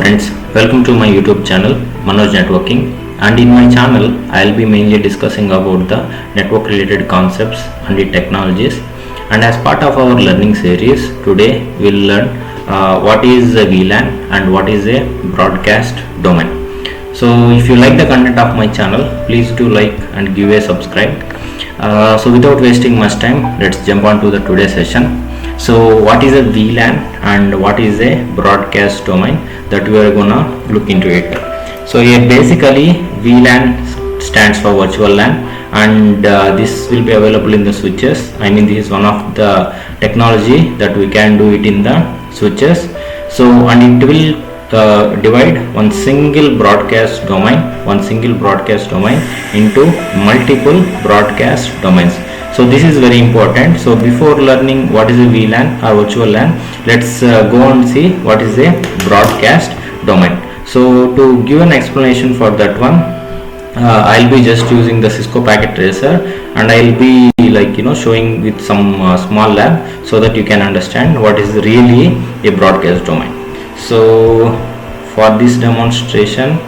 friends, welcome to my YouTube channel Manoj Networking, and in my channel I will be mainly discussing about the network related concepts and the technologies. And as part of our learning series, today we will learn what is a VLAN and what is a broadcast domain. So if you like the content of my channel, please do like and give a subscribe. So without wasting much time, let's jump on to the today's session. So what is a VLAN and what is a broadcast domain, that we are gonna look into it. So here basically VLAN stands for virtual LAN, and this will be available in the switches. I mean, this is one of the technology that we can do it in the switches. So and it will divide one single broadcast domain into multiple broadcast domains. So this is very important. So before learning what is a VLAN or virtual LAN, let's go and see what is a broadcast domain. So to give an explanation for that one, I'll be just using the Cisco packet tracer, and I'll be showing with some small lab so that you can understand what is really a broadcast domain. So for this demonstration,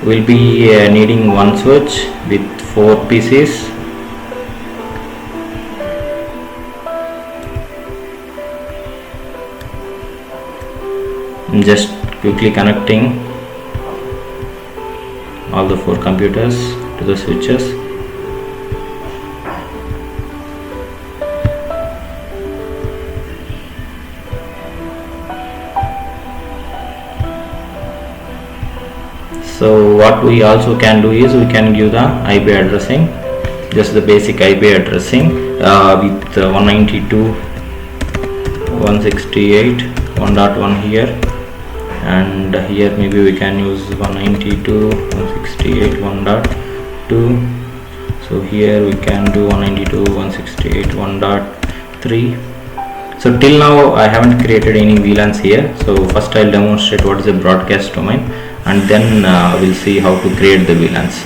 we'll be needing one switch with 4 PCs. I'm just quickly connecting all the 4 computers to the switches. So what we also can do is we can give the IP addressing, just the basic IP addressing with 192.168.1.1 here, and here maybe we can use 192.168.1.2. so here we can do 192.168.1.3. so till now I haven't created any VLANs here. So first I'll demonstrate what is a broadcast domain, and then we'll see how to create the VLANs.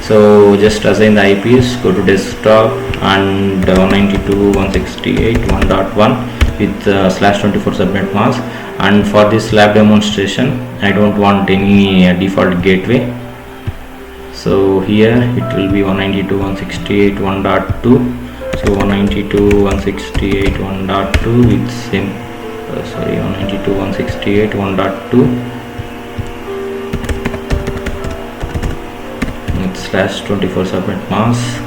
So just assign the IPs, go to desktop, and 192.168.1.1 with /24 subnet mask. And for this lab demonstration, I don't want any default gateway. So here it will be 192.168.1.2. so 192.168.1.2 with same 192.168.1.2 with /24 subnet mask,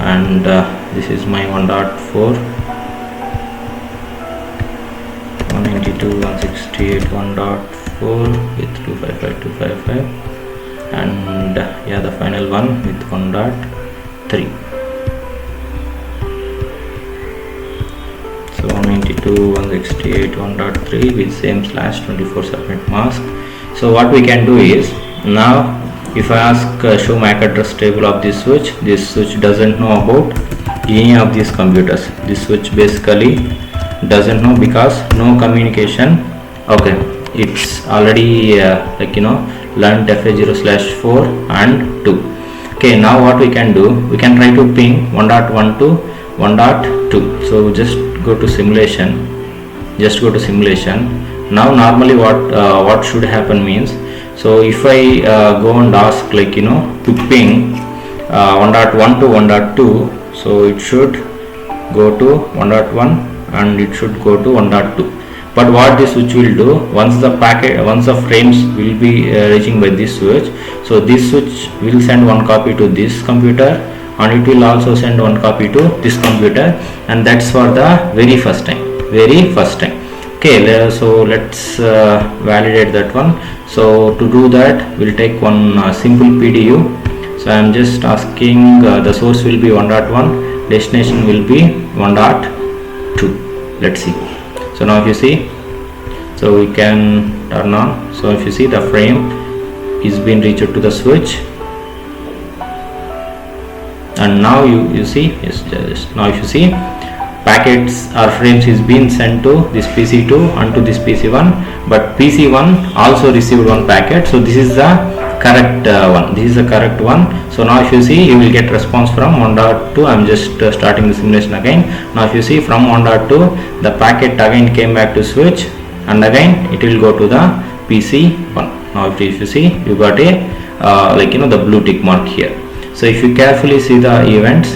and this is my 1.4 192.168.1.4 with 255.255, and the final one with 1.3. so 192.168.1.3 with same /24 subnet mask. So what we can do is, now if I ask show MAC address table of this switch doesn't know about any of these computers. This switch basically doesn't know because no communication. Okay, it's already learned FA0/4 and 2. Okay, now what we can do, we can try to ping 1.1 to 1.2. so just go to simulation. Now normally what should happen means, so if I go and ask to ping 1.1 to 1.2, so it should go to 1.1 and it should go to 1.2. but what this switch will do, once the frames will be reaching by this switch, so this switch will send one copy to this computer, and it will also send one copy to this computer, and that's for the very first time. Okay, so let's validate that one. So to do that, we'll take one simple PDU. So I'm just asking the source will be 1.1, destination will be 1.2. let's see. So now if you see, so we can turn on. So if you see, the frame is being reached to the switch, and now you see, now if you see, packets or frames is being sent to this PC2 and to this PC1, but PC1 also received one packet. So this is the correct one. So now if you see, you will get response from 1.2. I'm just starting the simulation again. Now if you see, from 1.2 the packet again came back to switch, and again it will go to the PC1. Now if you see, you got a the blue tick mark here. So if you carefully see the events,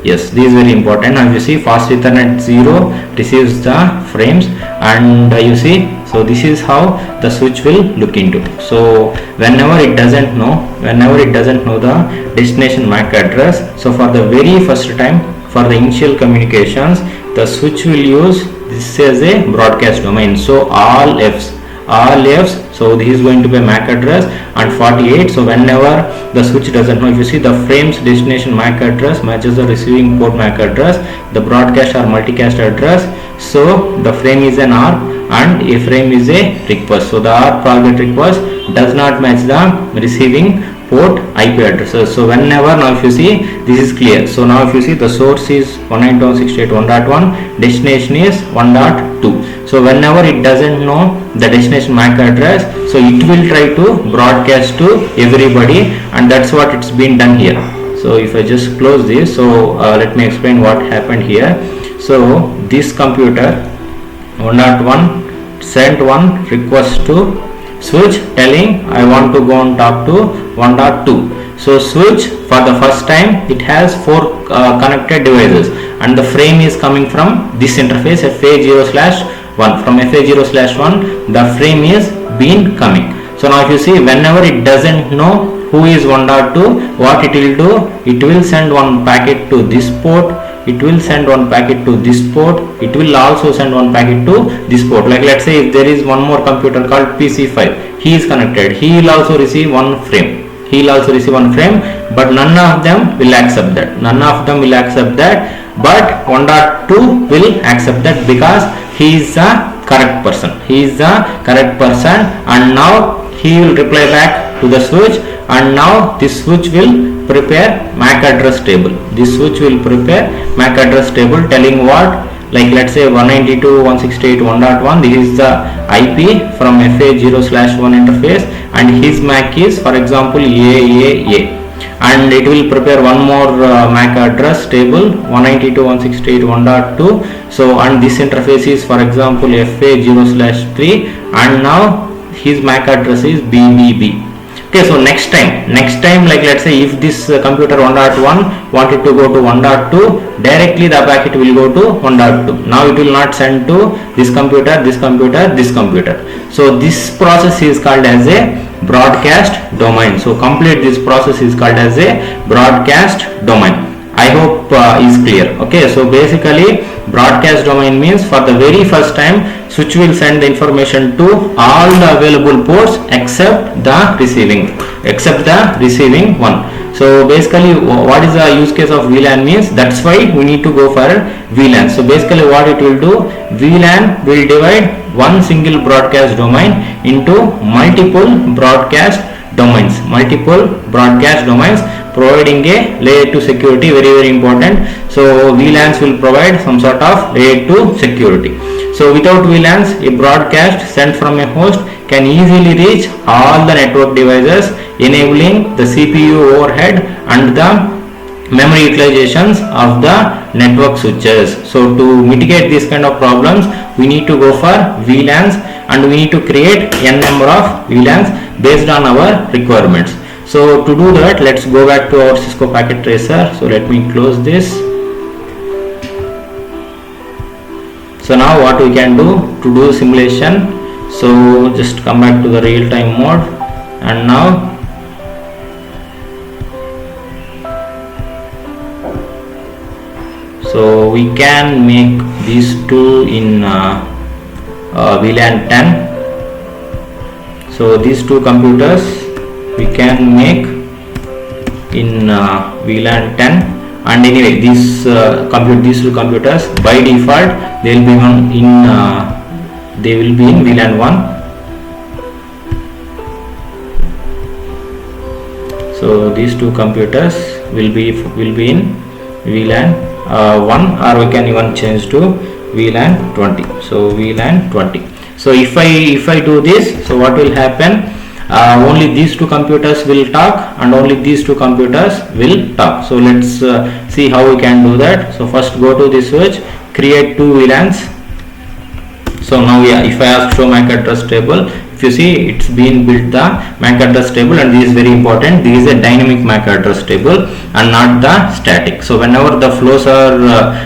yes, this is very important. Now you see fast Ethernet 0 receives the frames, and you see, so this is how the switch will look into. So whenever it doesn't know the destination MAC address, so for the very first time, for the initial communications, the switch will use this as a broadcast domain. So all F's, so this is going to be a MAC address, and 48. So whenever the switch doesn't know, if you see the frame's destination MAC address matches the receiving port MAC address, the broadcast or multicast address, so the frame is an ARP and a frame is a request. So the ARP target request does not match the receiving port IP addresses. So whenever, now if you see, this is clear. So now if you see, the source is 192.168.1.1, destination is 1.2. So whenever it doesn't know the destination MAC address, so it will try to broadcast to everybody, and that's what it's been done here. So if I just close this, so let me explain what happened here. So this computer 1.1 sent one request to switch telling I want to go and talk to 1.2. So switch, for the first time, it has 4 connected devices, and the frame is coming from this interface FA0/1. From FA0/1 the frame is been coming. So now if you see, whenever it doesn't know who is 1.2, what it will do, it will send one packet to this port, it will send one packet to this port, it will also send one packet to this port. Like let's say if there is one more computer called PC5, he is connected, he will also receive one frame, but none of them will accept that, but 1.2 will accept that, because he is the correct person, and now he will reply back to the switch, and now this switch will prepare MAC address table. Telling what, like let's say 192.168.1.1, this is the IP from FA0/1 interface, and his MAC is, for example, AAA, and it will prepare one more MAC address table 192.168.1.2. so, and this interface is, for example, FA0/3, and now his MAC address is BBB. Okay, so next time, like let's say if this computer 1.1 wanted to go to 1.2, directly the packet will go to 1.2. Now it will not send to this computer. So this process is called as a broadcast domain. So complete this process is called as a broadcast domain. I hope is clear. Okay, so basically broadcast domain means for the very first time, switch will send the information to all the available ports except the receiving one. So basically what is the use case of VLAN means, that's why we need to go for VLAN. So basically what it will do, VLAN will divide one single broadcast domain into multiple broadcast domains, providing a layer 2 security, very important. So VLANs will provide some sort of layer 2 security. So without VLANs, a broadcast sent from a host can easily reach all the network devices, enabling the CPU overhead and the memory utilizations of the network switches. So to mitigate these kind of problems, we need to go for VLANs, and we need to create n number of VLANs based on our requirements. So to do that, let's go back to our Cisco packet tracer. So let me close this. So now what we can do to do simulation, so just come back to the real-time mode, and now so we can make these two in VLAN 10. So these two computers we can make in VLAN 10, and anyway these two computers by default they will be in VLAN 1. So these two computers will be in VLAN 1, or we can even change to VLAN 20. So VLAN 20. So if I do this, so what will happen? Only these two computers will talk, and only these two computers will talk. So let's see how we can do that. So first go to the switch, create two VLANs. So now if I ask show MAC address table, if you see it's been built the MAC address table, and this is very important, this is a dynamic MAC address table and not the static. So whenever the flows are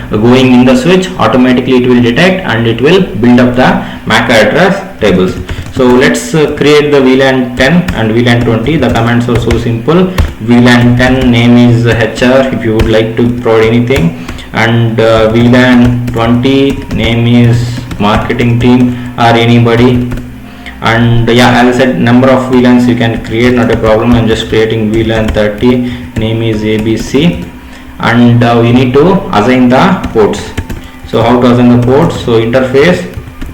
going in the switch, automatically it will detect and it will build up the MAC address tables. So let's create the VLAN 10 and VLAN 20. The commands are so simple. VLAN 10 name is HR if you would like to provide anything, and VLAN 20 name is marketing team or anybody. And yeah, as I said, number of VLANs you can create, not a problem. I'm just creating VLAN 30, name is ABC, and we need to assign the ports. So how to assign the ports? So interface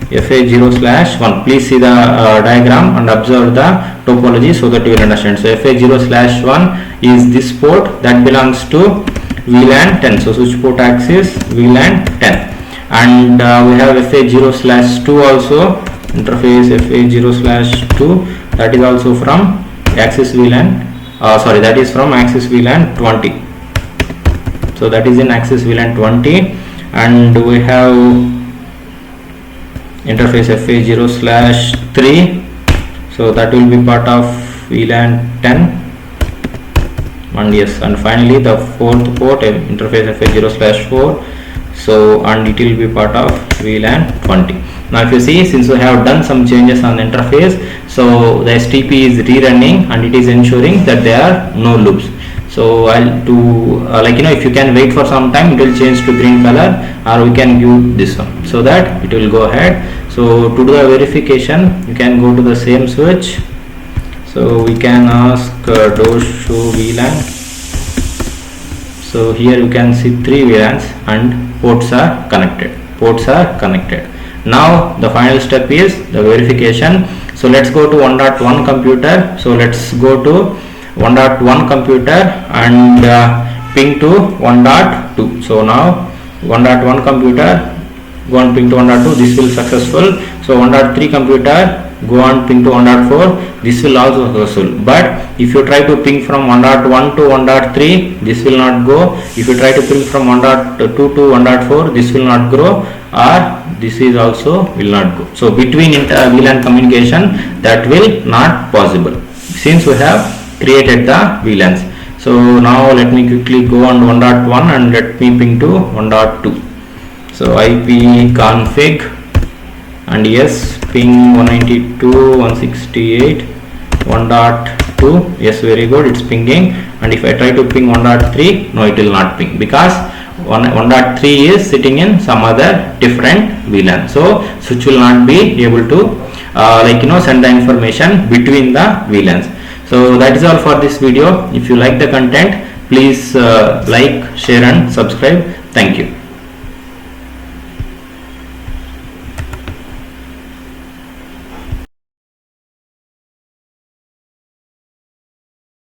FA0/1. Please see the diagram and observe the topology so that you will understand. So FA0/1 is this port that belongs to VLAN 10. So switch port axis VLAN 10, and we have FA0/2 also, interface FA0/2, that is also from axis VLAN, that is from axis VLAN 20. So that is in axis VLAN 20, and we have interface FA0/3, so that will be part of VLAN 10. And yes, and finally the fourth port, interface FA0/4, so and it will be part of VLAN 20. Now if you see, since we have done some changes on the interface, so the STP is rerunning and it is ensuring that there are no loops. So I'll do if you can wait for some time, it will change to green color, or we can view this one so that it will go ahead. So to do the verification, you can go to the same switch. So we can ask do show VLAN. So here you can see 3 VLANs and ports are connected. Now the final step is the verification. So let's go to 1.1 computer. So let's go to 1.1 computer and ping to 1.2. So now 1.1 computer, go and ping to 1.2, this will successful. So 1.3 computer, go and ping to 1.4, this will also successful. But if you try to ping from 1.1 to 1.3, this will not go. If you try to ping from 1.2 to 1.4, this will not grow, or this is also will not go. So between VLAN communication, that will not possible since we have created the VLANs. So now let me quickly go on 1.1 and let me ping to 1.2. So IP config, and yes, ping 192.168 1.2. yes, very good, it's pinging. And if I try to ping 1.3, no, it will not ping because 1.3 is sitting in some other different VLAN. So switch will not be able to send the information between the VLANs. So that is all for this video. If you like the content, please like, share and subscribe. Thank you.